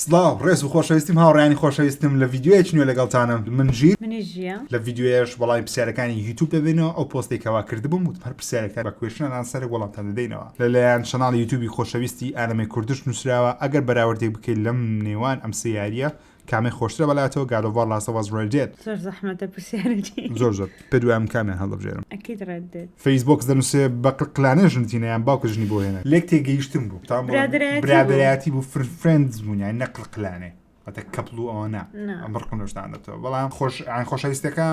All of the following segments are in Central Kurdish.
سڵاو ڕێز و خۆشەویستیم هاوڕێیانی خۆشەویستم لە ڤیدیۆیەکی نوێ لەگەڵتانم من ژیر لە ڤیدیۆیەش وەڵامی پرسیارەکانی یوتوب دەبێنەوە ئەو پۆستێکەوە کردبووم و هەر پرسیارەکان بە کوێشنان سەرێک وەڵامتان دەدەینەوە لەلایەن شەناڵی یوتوبی خۆشەویستی ئانەمەی کوردش نووسراوە ئەگەر بەراوردێک بکەیت لەم نێوان ئەم سێ یاریە کامێ خۆشترە بەلاتەوە God of War Last of Us Red Dead زۆر زەحمەتە پرسیارەکی زۆر پێدوام کامیان هەڵدەبژێرم ئەکید Red Dead فەیسبووک دەنووسێ بە قلقلانە ژنتینەیان باوکەژنی بۆ هێنا لێک تێگەیشتم بوو برادرایەتی بوو فرێندز بوون یانی نە قلقلانێ ئەتە کەپڵ و ئەوە نا ئەمڕقم لەشتان دەبتەوە بەڵام خۆشەویستەکە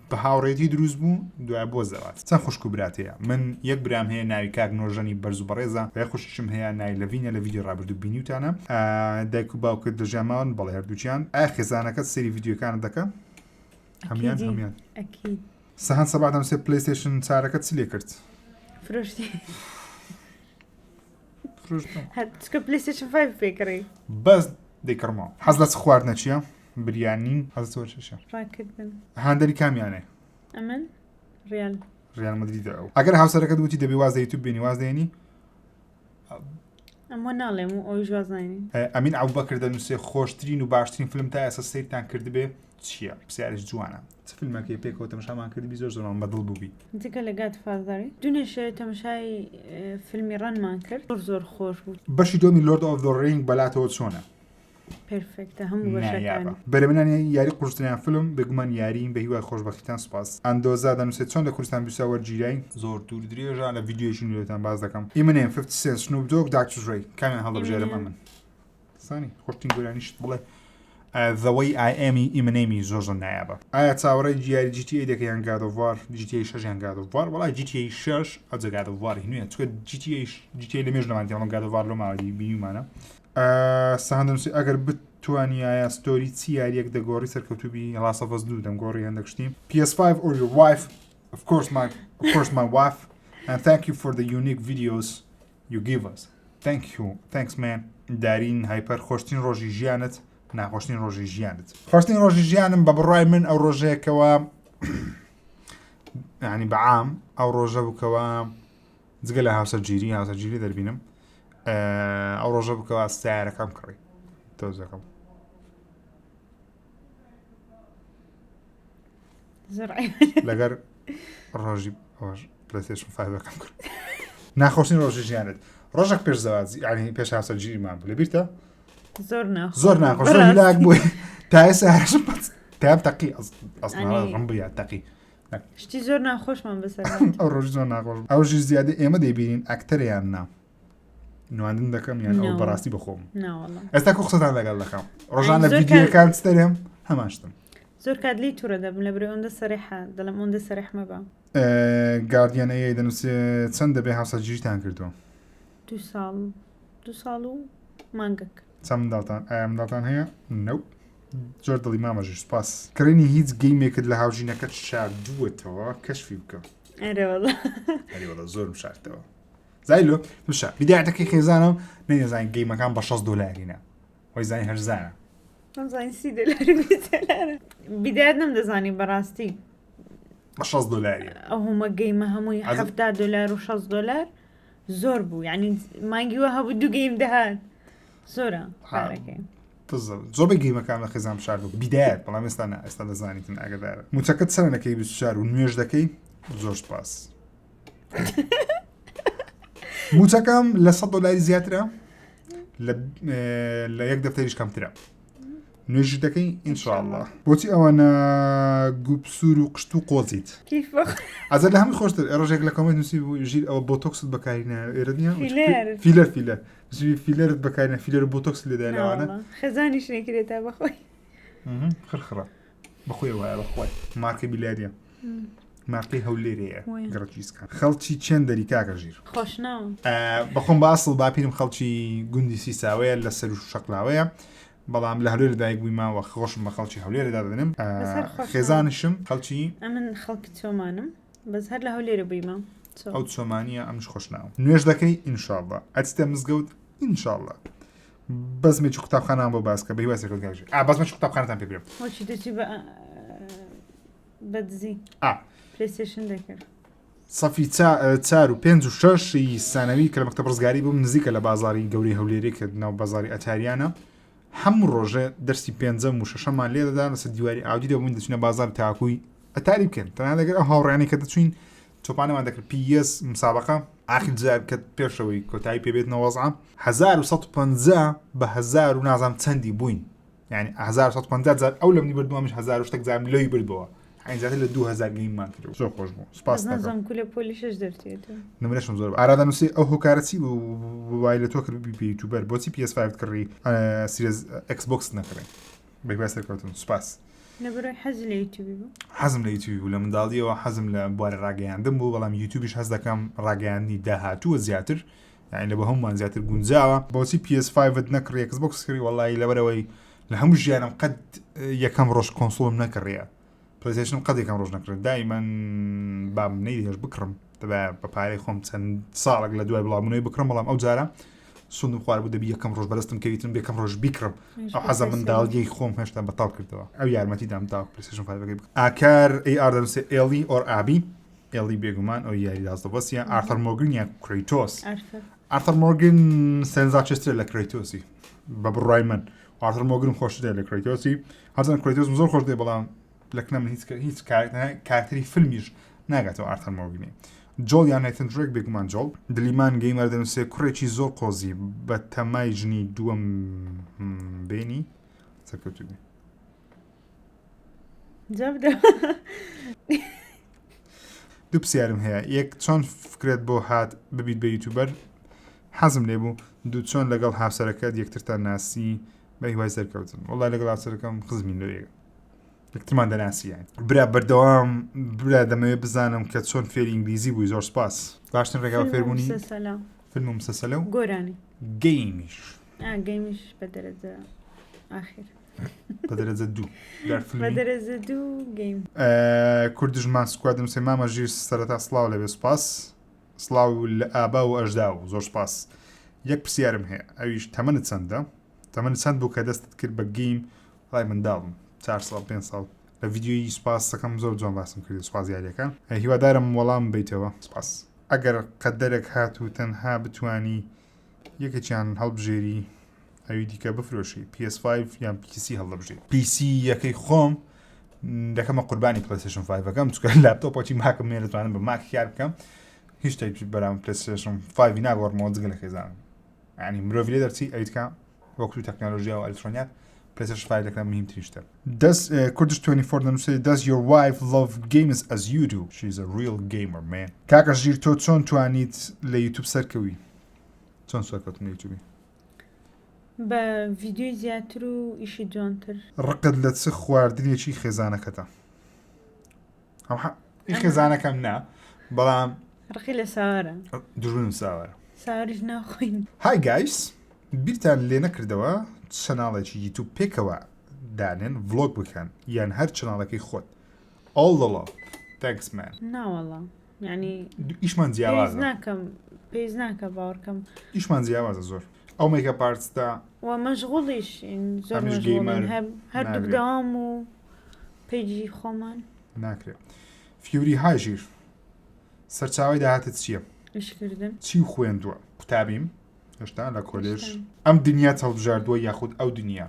بە هاوڕێتی دروست بوو دوای بۆ زەوات چەند خوشک و براتەیە من یەک برام هەیە ناوی کاک نۆژەنی بەرز و بەڕێزە و خوششم هەیە ناوی لەڤینە لە ڤیدیۆ ڕابردوو بینیوتانە دایک و باوکت دەژیانماون بەڵێ هەردووچیان خێزانەکەت سەری ڤیدیۆکانت دەکەم هەمیان سەهەن سەباتەم سێ پلەیستێشن چارەکەت چ لێ کرد فرۆشتی هەتچکە پلەیستێشن 5 پێکڕی بەس دەیکڕمەوە حەز لە چ خواردنە چییە؟ بریانی حەز چۆر چێشە؟ ڕاکردن هاندەری کامیانێ؟ ئەمن ڕیال مەدریدە ئەو ئەگەر هاوسەرەکەت وتی دەبێ واز لە یوتوب بینی واز دێنی؟ ئەمە ناڵێم و ئەویش واز ناینی ئەمین ئەوبەکر دەنووسێ خۆشترین و باشترین فیلم تا ئێستا سەیرتان کردبێ چییە؟ پرسیارێکی جوانە چ فیلمێکی پێکەوە تەماشامان کردبی زۆر زۆرمان بەدڵ بووبی جگە لە گادفادەری دوونێشە تەماشای فیلمی ڕەنمان کرد زۆر خۆش بوو بەشی دۆمی لۆرد ئۆف دە ڕینگ بەلاتەوە چۆنە؟ پرفکتە هەموو بەشەکانی بەرەمێنانی یاری قورستنیان فیلم بێگومان یارین بە هیوای خۆشبەختیتان سوپاس ئەندۆزا دەنووسێت چۆن لە کوردستان بیسا وەرگیرای زۆر دوور درێژە لە ڤیدیۆیەکی نوێتان باز دەکەم ئیمنێم 50 سنت سنوپ دۆگ داکتر دڕی کامیان هەڵدەبژێرم ئەمن سانی خۆشتین گۆرانیشت بڵێ The way I am ئیمنێمی زۆر نایابە ئایا چاوەڕێی دیاری GTA دەکەیان God of War GTA 6 یان God of War وەڵای GTA 6 ئەجە God of War هینوێ چکە GTA لە مێژنەوانیان God of War لۆ ماوەی بینیمانە سەهەندەنووسی ئەگەر بتوانی ئایا ستۆری چی یاریەک دەگۆڕی سەرکەوتوبی Last of Us 2 دەمگۆڕی هەندێک شتیم PS5 or your wife of course my wife and thank you for the unique videos you give us thanks man دارین هایپەر خۆشتین ڕۆژی ژیانت ناخۆشتین ڕۆژی ژیانت خۆشتین ڕۆژی ژیانم بە بڕای من ئەو ڕۆژەیەکەوە یعنی بەعام ئەو ڕۆژە بووکەوە جگە لە هاوسەرگیری دەربینم ئەو ڕۆژە بکەوە سیارەکەم کڕی تۆزەکەم لەگەر ڕۆژی پلەیستێشن 5 کرد ناخۆشتین ڕۆژی ژیانت ڕۆژێک پێش زەواج یعنی پێش هاوسەرگیریمان بوو لەبیرتە زۆر ناخۆش زۆر لاک بووی تا ئێستا هەرشم تام تەقی ئەسڵ ڕم بیا تەقی شتی زۆر ناخۆشمان بەسەر ئەو ڕۆژ زۆر ناخۆش ئەو ژی زیادە ئێمە دەیبینین ئەکتەریان نا نواندن دەکەم یان ئەو بەڕاستی بخۆم ئێستا کە قسەتان لەگەڵ دەکەم ڕۆژان لە ڤیدیۆکان ستەرێم هەماشتم زۆر کاتلی توورە دەبم لە برێ ئەوەندە سەریحە دەڵم ئەوەندە سەریح مەبە گاردیانەیە دەنووسێ چەند دەبێ هاوسەرگیریتان کردووە 2 ساڵ و مانگەک چەند منداڵتان ئایا منداڵتان هەیە؟ نەو زۆر دڵی مامەژی سوپاس کڕینی هیچ گەیمێکت لە هاوژینەکەت شاردووەتەوە کەشفی بکە ئەرێوەڵە زۆرم شاردەوە زایلۆ بشە بیدایەتەکەی خێزانم نەیەزانین گەیمەکان بە 6 دۆلارینە وای زانی هەرزانە بیدایەت نەمدەزانی بەڕاستی بە 6 دۆلاری ئەو هەمە گەیمە هەمووی 70 دلار و 6 دلار زۆر بوو یعنی مانگیوە هەبوو 2 گەیم دەهات زۆرە زۆر بە گەیمەکان لە خێزان شارد بوو بیدایەت بەڵام ئێستا دەزانیتن ئاگدارە موچەکەت سەرەنەکەی 24 و نوێژ دەکەی زۆر سپاس موچەکەم لە 100 دلاری زیاترە لە یەک دەفتەریش کەمترە نوێژی دەکەی ئینشاءالله بۆچی ئەوانە گوپسور و قشت و قۆزیت ئەزە لە هەمی خۆشتر ڕۆژێک لە کۆمنت نووسی بوو ژیر ئەوە بۆتۆکست بەکارینە ئێرە نییە فیلەرت بەکارینە فیلەر بۆتۆکس لێدایانە خەزانی شنێکرێتە بەخۆی خڕخڕە بەخۆی وایە بەخۆی مارکە بیلاریە مارکەی هەولێرەیە گڕەکیسکان خەڵکی چێن دەری کاکە ژیر خۆشناوە بەخۆم بە ئەسڵ باپیرم خەڵکی گوندی سیساوەیە لە سەر و شەقلاوەیە بەڵام لە هەولێرە دایک بوویمەوە خۆشم بە خەڵکی هەولێرەدا دەبێنم خێزانشم خەڵکی ئەمن خەڵکی چۆمانم بەس هەر لە هەولێرە بوویمە ئەو چۆمانیە ئەمش خۆشناوە نوێژ دەکەی ئینشاءالله ئەچتە مزگەوت ئینشاءالله بەزمێکی قوتابخانەم بۆ باسکە بە هیوای سەرکەوت گاژێ بەزمێکی قوتابخانەتان پێ بێم وەچی دەچی بەدزی پلەیستێشن دەکرد سەفی 4 و 5 و 6 سانەوی کە لە مەکتەب ڕزگاری بووم نزیکە لە بازاری گەورەی هەولێرە کە ناو بازاری ئەتاریانە هەموو ڕۆژێ دەرسی پێنجەم و شەشەمان لێ دەدان لەسەر دیواری ئاودی دەبووین دەچینە بازار تاکووی ئەتاری بکەن تەنها لەگەر ئەو هاوڕێیانی کە دەچوین تۆپانەمان دەکرد PS مسابقە ئاخر جار کە پێشەوەی کۆتایی پێبێتنەوە وەزعە 1150 بە 1000 و نازانم چەندی بووین یعنی 1150 جار ئەو لەمنی بردووەمش 1000 شتێک جار لەوی بردبەوە عینزاتر لە 2000 گەیممان کردەوە زۆر خۆش بوو سپاس نازانم کولە پۆلیشش دەرتێتەوە نمرەشم زۆر ئارادا نووسی ئەو هۆکارە چی وای لە تۆ کرد بی یوتوبەر بۆچی PS5 کڕی سیریز Xbox نەکڕی بەگوای سەرکەوتن سپاس لەبەرەوەی حەزی لە یوتیوبی بوو حەزم لە یوتیوبی بوو لە منداڵیەوە حەزم لە بوارە ڕاگەیاندن بوو بەڵام یوتیوبیش حەز دەکەم ڕاگەیاندنی داهاتووە زیاتر یعنی لە بە هەمومان زیاتر گونجاوە بۆچی PS5 نەکڕی Xbox کڕی وەڵی لەبەرەوەی لە هەموو ژیانم قەت یەکەم ڕۆژ کۆنسۆڵم نەکڕیە پلیستیشنم قەت یەکەم ڕۆژ نەکرد دایمەن بام نەیدێش بکڕم دەبێ بە پارەی خۆم چەند ساڵێک لە دوای بڵاوبوونەوەی بکڕم بەڵام ئەو جارە سوندم خوارد بوو دەبی یەکەم ڕۆژ بەدەستم کەویتم بێکەم ڕۆژ بیکڕم ئەو حەزە منداڵیەی خۆم هێشتا بەتاڵ کردەوە ئەو یارمەتی دام تا پلیستیشن 5 بکە ئاکار AR دەنووسێ ئێلی ئۆر ئابی ئێلی بێگومان ئەو یاری دازدەبەستیە ئارتەر مۆرگن یا کریتۆس ئارتەر مۆرگن سەنزاچێسترە لە کریتۆسی بە بڕای من ئارتەر مۆرگن خۆشترە لە کریتۆسی هەرچەند کریتۆسم زۆر خۆش دێ بەڵام لەکنە من هیچ کارکتەری فیلمیش ناگاتەوە ئارتەر مۆرگنی جۆڵ یان نایتن درێک بێگومان جۆڵ دلیمان گەیمەر دەنووسێ کوڕێکی زۆر قۆزی بە تەمای ژنی دووەم بینی سەرکەوتوبی دوو پرسیارم هەیە یەک چۆن فکرێت بۆ هات ببیت بە یوتوبەر حەزم لێ بوو دوو چۆن لەگەڵ هاوسەرەکەت یەکترتان ناسی بە هیوای سەرکەوتن وەڵای لەگەڵ هاوسەرەکەم خزمین لەوێ یەکترمان دەناسییان برا بەردەوام برا دەمەوێت بزانم کە چۆن فێری ئینگلیزی بووی زۆر سپاس باشترین ڕێگا فێربوونی فیلم و مسلسلە و گۆرانی گەیمیش گەیمیش بە دەرەجە ئاخر بە دەرەجە دوو بە دەرەجە دوو گەیم کوردژمان سکواد دەنووسێ مامە ژیر سەرەتا سڵاو لەبێ سپاس سڵاو لە ئابا و ئەژدا و زۆر سپاس یەک پرسیارم هەیە ئەویش تەمەنت چەندە تەمەنت چەند بوو کە دەستت کرد بە گەیم وڵای منداڵم 4 ساڵ 5 ساڵ لە ڤیدیۆی سپاس دەکەم زۆر جوان باسم کردی سپاس یاریەکە هیوادارم وەڵام بیتەوە سپاس ئەگەر قەدەرێک هات و تەنها بتوانی یەکێکیان هەڵبژێری ئەوی دیکە بفرۆشی PS5 یان PC هەڵبژێری PC یەکەی خۆم دەکەمە قوربانی پلیستیشن 5 ئەەکەم چکە لاپتۆپۆکی ماکم مێ دەتوانم بە ماک یار بکەم هیچ شتێکی بەرام پلیستیشن 5 ناگۆڕمەوە جگە لە خێزانم ینی مرۆڤ لێ دەرچی ئەویتکە وەکو تەکنۆلۆژیا و ئەلکترۆنیات PlayStation 5 دەکەم مهمترینشتە Kurdish 24 دەنووسێ Does your wife love games as you do? She's a real gamer, man. کاکە ژیر تۆ چۆن توانیت لە یوتوب سەرکەوی؟ چۆن سەرکەوتن لە یوتوبی؟ بە ڤیدیۆی زیاتر و ئیشی جوانتر ڕقت لە چ خواردنێکی خێزانەکەتە؟ ئیش خێزانەکەم نا بەڵام ڕقی لە ساوارە دژمنم ساوارە ساواریش ناخۆین Hi guys! بیرتان لێ نەکردەوە چەناڵێکی یوتوب پێکەوە دانێن ڤلۆگ بکەن یان هەر چەناڵەکەی خۆت all the love thanks man ناوەڵا یعنی ئیشمان جیاوازە پێیز ناکە باوەڕکەم ئیشمان جیاوازە زۆر ئەو میکە پارتسدا و مەشغوڵیش زۆر مەشغوڵین هەردوو دەوام و پەیجی خۆمان ناکرێت فیوری هاژیر سەرچاوی داهاتت چییە؟ ئیشکردن چی خوێندووە؟ قوتابیم هێشتا لە کۆلێژ ئەم دنیا هەڵبژاردووە یاخود ئەو دنیا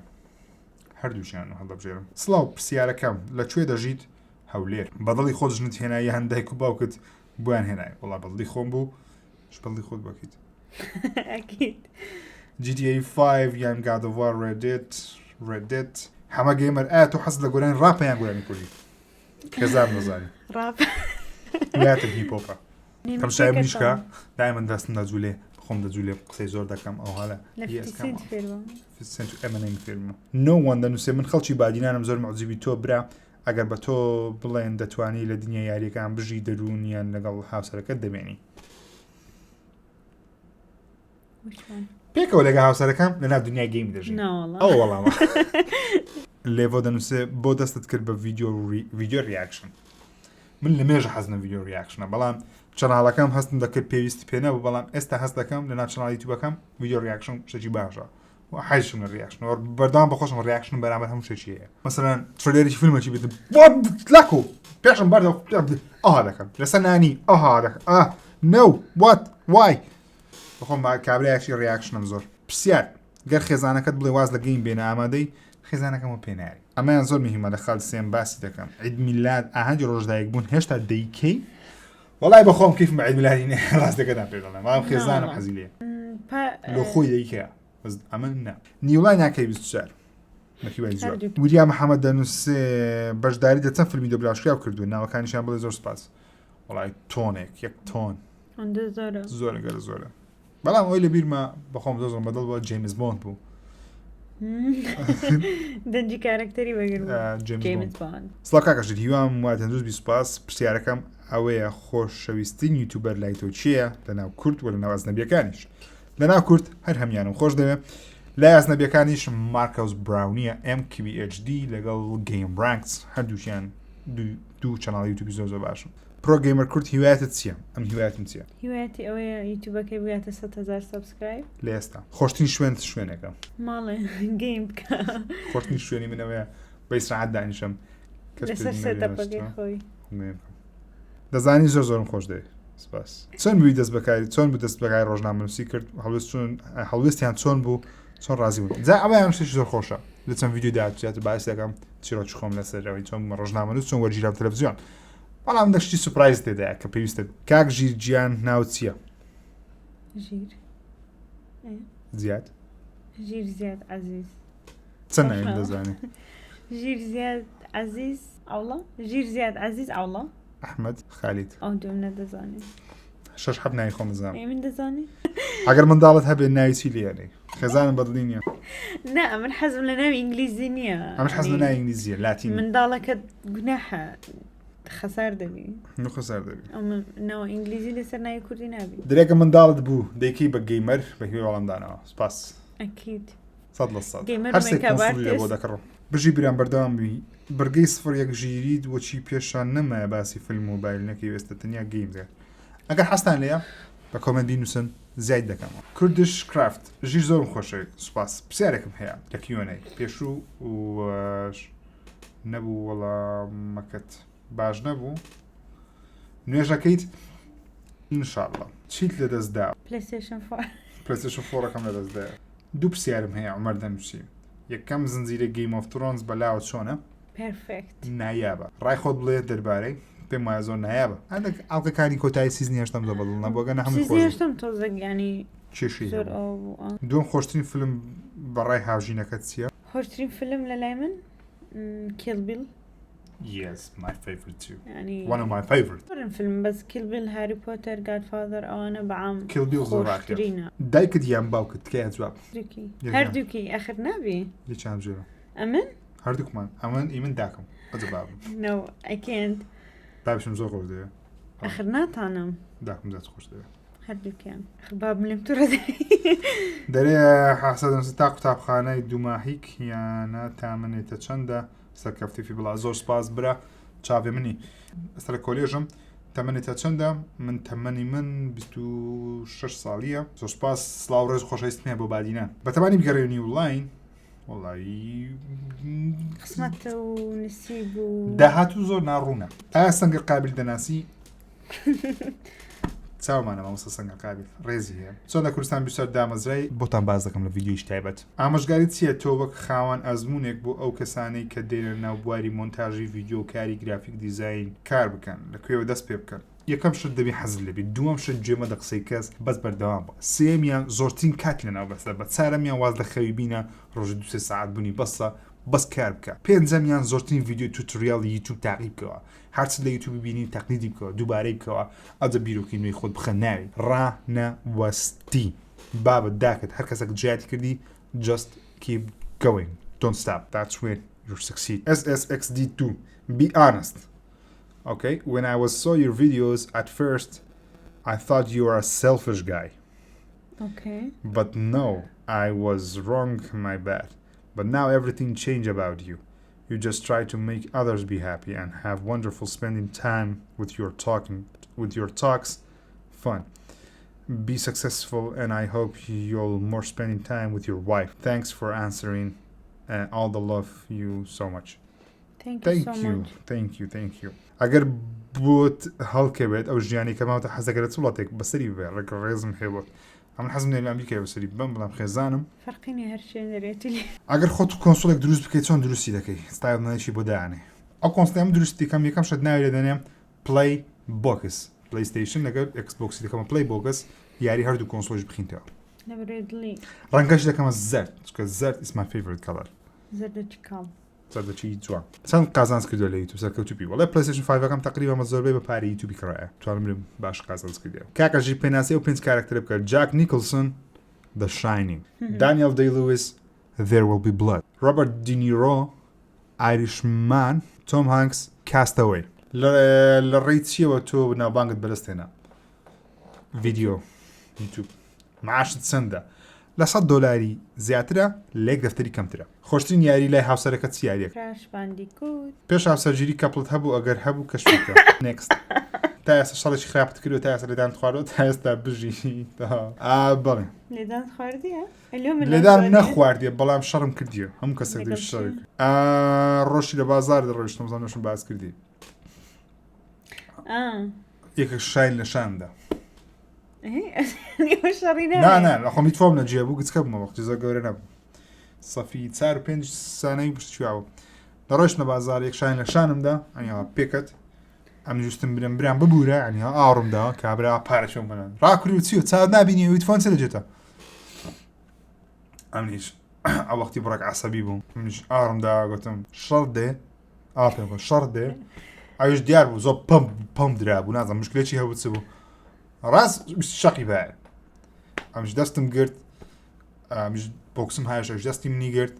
هەردووشیان هەڵدەبژێرم سڵاو پرسیارەکەم لەکوێ دەژیت هەولێر بەدڵی خۆت ژنت هێنایی هەندایک و باوکت بۆیان هێنای وڵا بەدڵی خۆم بوو بەدڵی خۆت بکەیت GTA 5 یان God of War Reddit هەمە گەیمەر ئایا تۆ حەز لە گۆرانی ڕاپە یان گۆرانی کوردی خێزار نەزانی ڕاپ یاتر هیپۆپە کەم شای منیشکە دایمەن دەستم دەجوولێ خۆم دەجوولێ قسەی زۆر دەکەم ئەو هەڵە فێرمە No one دەنووسێ من خەڵکی بادینانم زۆر مەعجوبی تۆ برا ئەگەر بە تۆ بڵێن دەتوانی لە دنیا یاریەکان بژی دەروونیان لەگەڵ هاوسەرەکەت دەمێنی پێکەوە لەگە هاوسەرەکەم لەناو دنیای گەیمی دەژین ئەو وەڵامە لێڤۆ دەنووسێ بۆ دەستت کرد بە ڤیدیۆ ریاکشن من لە مێژە حەزم ڤیدیۆ ریاکشنە بەڵام چەناڵەکەم هەستم دەکرد پێویستی پێ نەبوو بەڵام ئێستا هەست دەکەم لە ناو چەناڵی یوتیوبەکەم ڤیدیۆ ریاکشن شتێکی باشە حەزم لە ریاکشن بەردەوام بەخۆشم ریاکشن بەرامبەر هەموو شتێکی هەیە مەسەلەن ترێلەرێکی فیلمێکی بیت لاکو پێشم بەردەوام ئەها دەکەم لەسەر نانی ئەها دەکەم no what why بەخۆم کابرایەکی ریاکشنم زۆر پرسیار گەر خێزانەکەت بڵێ واز لە گەیم بێنە ئامادەی خێزانەکەمەوە پێناری ئەمەیان زۆر مهمە لە خەڵ سێم باسی دەکەم عید میلاد ئاهەنگی ڕۆژدایک بوون هێشتا دەیکەی وەڵای بەخۆم کیفم بە عید میلادی نێ ڕاستەکەتان پێ دەڵێم بەڵام خێزانم حەزی لێ لۆ خۆی دەیکەیە ئەمە نا نیوڵای ناکەی 24 وریا محەممەد دەنووسێ بەشداری دەچەند فیلمی دەبلاشکراو کردو ناوەکانیشان بڵێ زۆر سپاس وڵای تۆنێک یەک تۆن زۆر گەر زۆرە بەڵام ئەوی لە بیرمە بەخۆم زۆزم بەدڵ بۆ جیمز بۆند بوو دەنجی کارکتەری بەگەر سڵاو کاکەشت هیوام واتەن دوست بی سوپاس پرسیارەکەم ئەوەیە خۆشەویستین یوتوبەر لای تۆ چییە لەناو کورد و لەناو ئەزنەبیەکانیش لەناو کورد هەر هەمیانم خۆش دەوێت لای ئەزنەبیەکانیش مارکۆس براونیە MQHD لەگەڵ گەیم ڕانکس هەردووشیان دوو چەناڵ یوتوبی زۆر باشم پرۆ گەیمەر کورد هیوایەتت چییە ئەم هیوایەتم چییە هیوایەتی ئەوەیە یوتوبەکەی بگاتە 100,000 سابسکرایب لە ئێستا خۆشترین شوێنەکە ماڵێ گەیم بکە خۆشترین شوێنی منەوەیە بە ئیسراحەت دانیشم لەسەر سێتەپەکەی خۆی دەزانی زۆرم خۆش دەوێت سپاس چۆن بووی دەست بەکاری چۆن بوو دەست بەکاری ڕۆژنامەنووسی کرد هەڵوێستیان چۆن بوو چۆن ڕازی بوون جا ئەوە شتێکی زۆر خۆشە لە چەند ڤیدیۆ داچێت باسی دەکەم چیرۆکی خۆم لەسەرەوەی چۆن ڕۆژنامەنووس چۆن وەرگیرام تەلەڤیزیۆن بەڵام دەشتی سوپرایز تێدایە کە پێویستە کاک ژیر گیان ناو چییە زیاد ژیر زیاد عەزیز چەند ناوێت دەزانێت ژیر زیاد عەزیز ئەوڵە ژیر زیاد عەزیز ئەوڵە ئەحمەد خالید ئەو دوم نەدەزانێت شەش حەب ناوی خۆم دەزانم من دەزانی ئەگەر منداڵت هەبێت ناوی چی لێنێ خێزانم بەدڵی نییە نا من حەزم لە ناوی ئینگلیزی نییە ئەمەش حەز لە ناوی ئینگلیزیە لاتین منداڵەکەت گوناحە خەسار دەبی خەسار دەبی ناوە ئینگلیزی لەسەر ناوی کوردی نابی درێکە منداڵت بوو دەیکەی بە گەیمەر بە هیوای وەڵامدانەوە سپاس ئەکید 100 بۆ دەکڕم بژی بیران بەردەوام بووی بەرگەی سفر یەک ژیریت وەچی پێشان نەمایە باسی فیلم و موبایل نەکەی وێستە تەنیا گەیم دێت ئەگەر حەستان لێیە بە کۆمەنتی نووسن زیاد دەکەمەوە کوردش کرافت ژیر زۆرم خۆشەوێت سوپاس پرسیارێکم هەیە لە کیوەنەی پێشوو نەبوو وەڵامەکەت باش نەبوو نوێژەکەیت ئینشاءڵڵا چیت لەدەستدا پلەیستێشن 4ەکەم لەدەستدا دوو پرسیارم هەیە عومەر دەنووسی یەکەم زنجیرە گەیم ئۆف ترۆنز بەلاوە چۆنە نایابە ڕای خۆت بڵێ دەربارەی پێم وایە زۆر نایابە هەندێک ئەڵلقەکانی کۆتایی سیزنی هەشتم زۆر بەدڵ نەبووگەنە هەمووی خۆشم تۆزەگیانی کێشی دوم خۆشترین فیلم بەڕای هاوژینەکەت چییە؟ خۆشترین فیلم لە لای من کیل بیل Yes, my favorite too. One of my favorite. فيلم بس كيل بيل هاري بوتر جاد فاذر أو أنا بعم كيل بيل زوراكي دايك ديام باوكت كي أجواب دوكي هردوكي آخر نبي ليش عم جرا أمن هردوك مان أمن إيمن داكم أجواب No I can't بابش مزوق ده آخر ناتانم داكم ذات خوش ده هردوكي آخر باب ملم ترى دري حسد نستاق تاب خانة دوماهيك يانا تامني تشنده سەرکەفتی فی بڵا زۆر سپاس برا چاوێ منی ئەستا لە کۆلێژم تەمەنێتە چەندە من تەمەنی من 26 ساڵیە زۆر سپاس سڵاو ڕێز خۆشەویستم بۆ بادینە بەتەمانی بگەڕێنی وڵاین وڵی قسمەتە و نسیب و داهاتوو زۆر ناڕوونە ئایا سەنگە قابل دەناسی چاومانە مامۆستا سەنگە قابل ڕێزی هەیە چۆن لە کوردستان بیشتر دامەزرای بۆتان باز دەکەم لە ڤیدیۆیش تایبەت ئامۆژگاری چییە تۆ وەک خاوەن ئەزمونێک بۆ ئەو کەسانەی کە دێنە ناو بواری مۆنتاژی ڤیدیۆ و کاری گرافیک دیزاین کار بکەن لەکوێوە دەست پێ بکەن یەکەم شت دەبی حەزت لێبێت دووەم شت گوێمە دە قسەی کەس بەس بەردەوام بە سێمیان زۆرترین کات لەناو بەستە بە چارەمیان واز لە خەوی بینە ڕۆژی 2 ساعت بوونی بەسە بەس کار بکە پێنجەمیان زۆرترین ڤیدیۆ توتۆریاڵی یوتوب تاقیب بکەوە هەرچ لە یوتوب ببینی تەقلیدی بکەوە دووبارەی بکەوە ئەجە بیرۆکی نوێی خۆت بخە ناوی ڕانەوەستی بابەت داکەت هەر کەسێک جیاتی کردی just keep going don't stop that's when you succeed SSXD2 be honest okay when I saw your videos at first I thought you were a selfish guy okay but no I was wrong my bad but now everything changed about you. You just try to make others be happy and have wonderful spending time with your talks. Fun. Be successful and I hope you'll more spending time with your wife. Thanks for answering and all the love you so much. Thank you. Agar بوت هەڵکەوێت ئەو ژیانی کەماوتە حەزەکەرە چوڵاتێک بەسەری بێ ڕێک ڕێزم هێبوت ئەمن حەزم لێ لە ئەمریکای بەسەری بم بەڵام خێزانم فەرقینی هەر شوێن دەرێتی لێ ئەگەر خۆت کۆنسۆلێک دروست بکەیت چۆن دروستی دەکەی ستایل نەیەکی بۆ دایانێ ئەو کۆنسۆلەم دروستی کەم یەکەم شت ناوی لێ دەنێم پڵەی بۆکس پلەیستیشن لەگەڵ ئەکسبۆکسی دەکەمە پڵەی بۆکس یاری هەردوو کۆنسۆلش بخینتەوە لەبەرێ دڵی ڕەنگەش دەکەمە زەرد چکە زەرد is my favorite color زەردەچی کاڵ زەردەچی جوان چەند قازانج کردووە لە یوتوب سەرکەوتوبی وەڵای پلەیستیشن 5 تقریبا زۆربەی بە پارەی یوتوبی کڕایە توانم برم باش قازانج کردیەوە کاکەژی پێناسی و 5 کارکتەر بکە جاک نیکلسن The Shining Daniel Day-Lewis There Will Be Blood Robert De Niro Irishman Tom Hanks Castaway لە ڕێی چیەوە تۆ ناوبانگت بەدەستێنە ڤیدیۆ یوتوب معاشت چەندە لە $100 زیاترە لە یەک دەفتەری کەمترە خۆشترین یاری لای هاوسەرەکە چ یاریەکە کراش باندیکوت پێش هاوسەرگیری کەپڵت هەبوو ئەگەر هەبوو کەشفکە نێکست تا ئێستا شەڕێکی خراپت کردو تا ئێستا لێدان خواردەوە تا ئێستا بژی بەڵێ لێدان خواردیە لێدان نەخواردیە بەڵام شەڕم کردیە هەموو کەسێک شەڕ ڕۆژی لە بازار دەڕۆیشتم زانۆشم باز کردی یەکێک شاین لە شاندا نه لە خۆمی تۆم نەجێ بوو گچکە بمەوە جزە گەورە نەبوو سەفی 4 و 5 سانەی پشتیاوە لە ڕۆیشتمە بازار یەک شاین لە شانمدا ئەنیەوە پێکەت ئەم جوستم برم برام ببوورە ئەنیها ئاڕمدا کابرا پارەچۆم بنان ڕاکوری و چی و چاو نبینی ویت فۆن چ دەجێتە ئەمنیش ئەو وەختی بڕێک عەسەبی بووم منیش ئاڕمدا گوتم شەڕ دێ پێم گوت شەڕ دێ ئەویش دیار بوو زۆر پەم درابوو نازانم مشکلێکی هەبوو چ بوو ڕاست شەقی بایە ئەمش دەستم گرت بۆکسم هایشەش دەستی منی گرت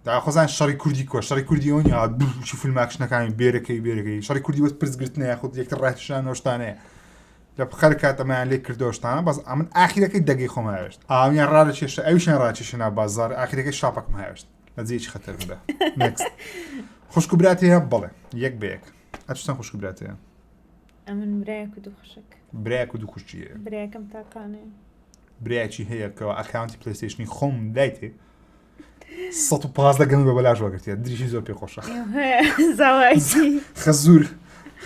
داخۆزان شەڕی کوردی کۆ شەڕی کوردیەوە یا دووچی فیلماکشنەکانی بێرەکەی شەڕی کوردی وەست پرسگرتنە یاخود یەکتر ڕاهێشان نۆشتانەیە لە خەر کاتەمایان لێ کردۆشتانە بەس ئەمن ئاخیرەکەی دەگەی خۆم هاوێشت ئاویان ڕاکێشە ئەویشیان ڕاکێشە بازار ئاخیرەکەی شاپەکم هاوێشت لە جێکی خەتەردا نێکست خوشک و براتەیە بەڵێ یەک بە یەک ئەچتان خوشک و براتەیە ئەمن برایەک و دوو خوشک برایەک و دوو خوشکیە برایەکەم تاقانەیە برایەکی هەیە کەەوە ئەکاونتی پلەیستیشنی خۆم دایتێ 115 گەنگ بە بەلاش وەگرتیە دریشی زۆر پێ خۆشە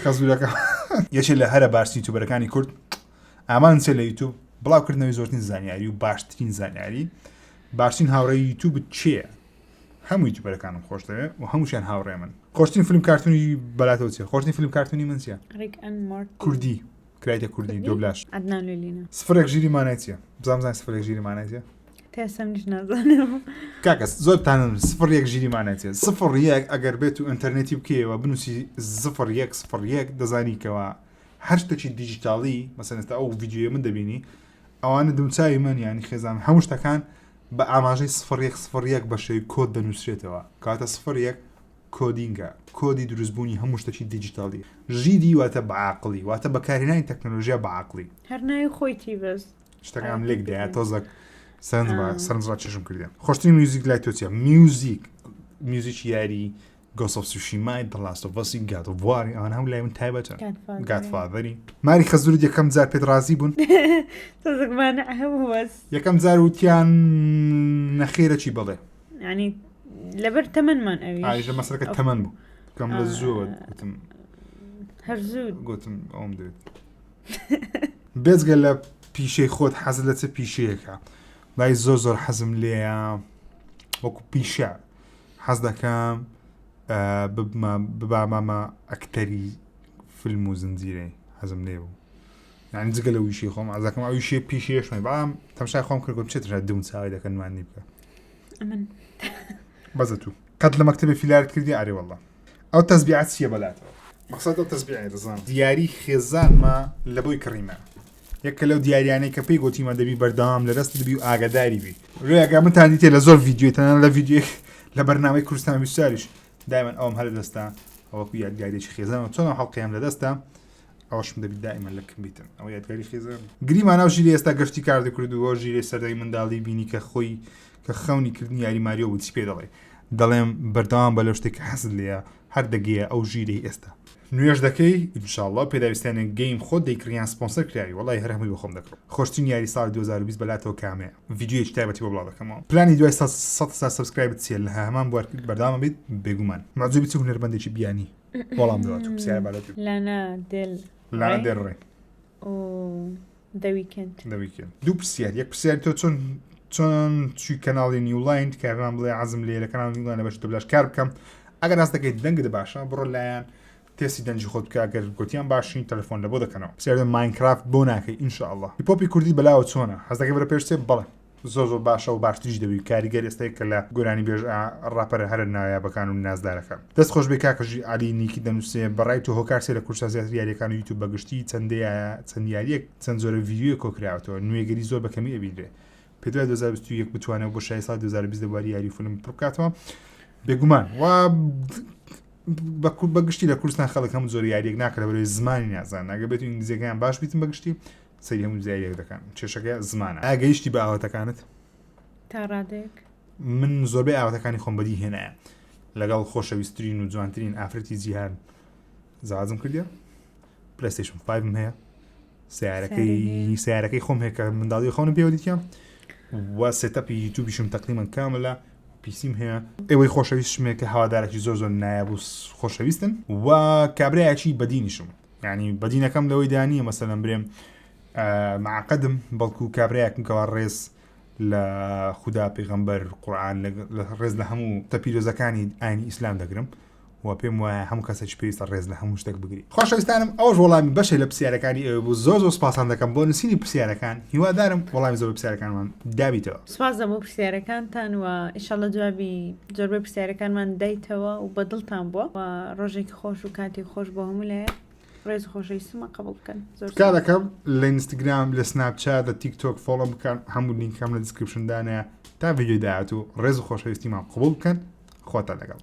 خەزورەکە یەکێ لە هەرە باشترین یوتیوبەرەکانی کورد ئامان چێ لە یوتوب بڵاوکردنەوەی زۆرترین زانیاری و باشترین زانیاری باشترین هاوڕێی یوتوب چییە هەموو یوتیوبەرەکانم خۆش دەوێت و هەمووشیان هاوڕێ من خۆشترین فیلم کارتونی بەلاتەوە چیە خۆشترین فیلم کارتونی من چیە کوردی کرایتە کوردی دۆبلاژ سفرێک ژیری مانای چیە بزانم سفرێک ژیری مانای چیە تێسەمنیش نازانم کاکەس زۆرتان سفر یەک ژیری مانای چیە سفر یەک ئەگەر بێت و ئینتەرنێتی بکەیەوە بنووسی زفر یەک دەزانیکەوە هەر شتێکی دیجیتاڵی مەسەن ئێستا ئەو ڤیدیۆیە من دەبینی ئەوانە دمچاوی من یانی خێزان هەموو شتەکان بە ئاماژەی سفر یەک بەشەی کۆد دەنووسرێتەوە کاتە سفر یەک کۆدینگە کۆدی دروستبوونی هەموو شتێکی دیجیتاڵی ژیدی واتە بەعاقڵی واتە بەکارهێنانی تەکنۆلۆژیا بەعاقڵی هەر ناوی خۆیتی بەس شتەکان لێک دەیە تۆزەک سەرنجڕا چێژم کردیان خۆشترین میوزیک لای تۆ چیە میوزیک یاری گۆس ئۆف سوشیمای The Last of Us God of War ئەوان هەموو لای من تایبەتە گادفادەری ماری خەزوورت یەکەم جار پێت ڕازی بوون تۆزەکمانە هەبوو بەس یەکەم جار وتیان نەخێرە چی بڵێ ینی لەبەر تەمەنمان ئاژە مەسەرەکە تەمەن بوو کەم لە زۆر گوتم هەر زوو گوتم ئەوم دەوێت بێجگە لە پیشەی خۆت حەز لە چ پیشەیەکە لای زۆر حەزم لێیە وەکو پیشە حەز دەکەم ببامەمە ئەکتەری فیلم و زنجیرەی حەزم لێ بوو یعنی جگە لە ویشی خۆم ئازەکەم ئەو ویشی پیشەیەشمە بەڵام تەماشای خۆم کرد گوتم چێتر دوم چاوی دەکەن نوانی بکە بەزە تو قەت لە مەکتەبێ فیلارت کردی ئارێ وەڵڵا ئەو تەسبیعات چییە بەلاتەوە مەقسەد ئەو تەسبیعی دەزانم دیاری خێزانمە لە بۆی کڕیمە یەکە لەو دیاریانەی کە پێی گوتیمە دەبی بەردەوام لە دەست دەبی و ئاگاداری بی ڕێگا من دیتێ لە زۆر ڤیدیۆی تەنان لە ڤیدیۆ لە بەرنامەی کوردستان بیستاریش دایمەن ئەوم هەر دەستا ئەوەکو یادگاریێکی خێزانەوە چۆن هەڵقەیەم لە دەستا ئەوەشم دەبی دائیمەن لە کمپیوتەر ئەوە یادگاری خێزان گریماناو ژیری ئێستا گەشتی کار دەکردووە ژیرێ سەردەی منداڵی بینی کە خۆی کە خەونی کردنی یاری ماریۆ بوو چی پێ دەڵێم بەردەوام بە لەو شتێک حەزت لێیە هەر دەگەیە ئەو ژیرەی ئێستا نوێژ دەکەی ئینشاءڵڵا پێداویستیانێک گەیم خۆت دەیکڕیان سپۆنسەر کراوی وەڵای هەر هەمووی بە خۆم دەکڕم خۆشترین یاری ساڵی 2020 بەلاتەوە کامەیە ڤیدیۆیەکی تایبەتی بۆ بڵاو دەکەمەوە پلانی دوای 100 سابسکرایبت چیە لە هەمان بوار بەردەوام بێت بێگومان مەعجوبی چ هونەرمەندێکی بیانی وەڵام دەوات پرسیار بالەت لانا دێل لانا دێل ڕێ دەویکند دوو پرسیار یەک پرسیاری تۆ چۆن چوی کەناڵی نیولاین کامان بڵێ عەزم لێ لە کەناڵی نیولاین بەش دەبلاش کار بکەم ئەگەر ئاست دەکەیت دەنگت باشە بڕۆ لایەن تێسی دەنجی خۆت بکە ئەگەر گوتیان باشین تەلەفۆن لە بۆ دەکەنەوە پرسیار ماینکرافت بۆ ناکەی ئینشاءالله هیپۆپی کوردی بەلاوە چۆنە هەست دەکەی بەرە پێش تێ بەڵێ زۆر باشە و باشتریش دەبی کاریگەر ئێستای کە لە گۆرانی بێژ ڕاپەرە هەرە نایابەکان و نازدارەکان دەست خۆش بێ کاکەژی علی نیکی دەنووسێ بەڕای تۆ هۆکارسێ لە کورسە زیاتر یاریەکان و یوتوب بەگشتی چەند یاریەک چەند زۆرە ڤیدیۆیە کۆکراوەتەوە نوێگەری زۆر بەکەمی ئەبینرێ پێ دوای 2021 بتوانێت بۆ شای ساڵ 2020 دەبواری یاری فیلم پڕ بکاتەوە بێگومان و بەگشتی لە کوردستان خەڵک هەموو زۆر یاریەک ناکە لە بەرەوەی زمانی نازان ئەگە بێت ئینگلیزیەکەیان باش بیتن بەگشتی سەری هەموو زیایەک دەکەن کێشەکە زمانە ئاگەیشتی بە ئاواتەکانت تا ڕادێک من زۆربەی ئاواتەکانی خۆم بەدی هێنایە لەگەڵ خۆشەویستترین و جوانترین ئافرەتی جیهان زازم کردیە پلەیستیشن 5 هەیە سیارەکەی خۆم هەیە کە منداڵی خۆنم پێوەدیتیان و سێتەپی یوتوبیشم تەقریباً کاملە پیسیم هەیە ئێوەی خۆشەویستشمێ کە هەوادارێکی زۆر نایابوو خۆشەویستن و کابرایەکی بەدینیشم یعنی بەدینەکەم لەوەی دانیە مەسەلەن برێم معقدم بەڵکو کابرایەکم کەوا ڕێز لە خودا پێغەمبەر قورئان لە ڕێز لە هەموو تەپیرۆزەکانی ئاینی ئیسلام دەگرم و پێم وایە هەموو کەسێکی پێویستە ڕێز لە هەموو شتێک بگری خۆشەویستانم ئەوەش وەڵامی بەشێ لە پرسیارەکانی ئێوە بوو زۆر سوپاسان دەکەم بۆ نووسینی پرسیارەکان هیوادارم وەڵامی زۆر پرسیارەکانمان دابیتەوە سوپاس دەبۆ پرسیارەکانتان و ئینشاڵڵا جوابی زۆربەی پرسیارەکانمان دەیتەوە و بەدڵتان بووە و ڕۆژێکی خۆش و کاتی خۆش بۆ هەموو لایە ڕێز خۆشەویستمە قبول بکەن کار دەکەم لە ئینستاگرام لە سناپچات لە تیکتۆک فۆڵۆ بکەن هەموو لینکەم لە دیسکریپشندانەیە تا ڤیدیۆی داهاتوو ڕێز و خۆشەویستیمان قبول بکەن خۆتان لەگەڵ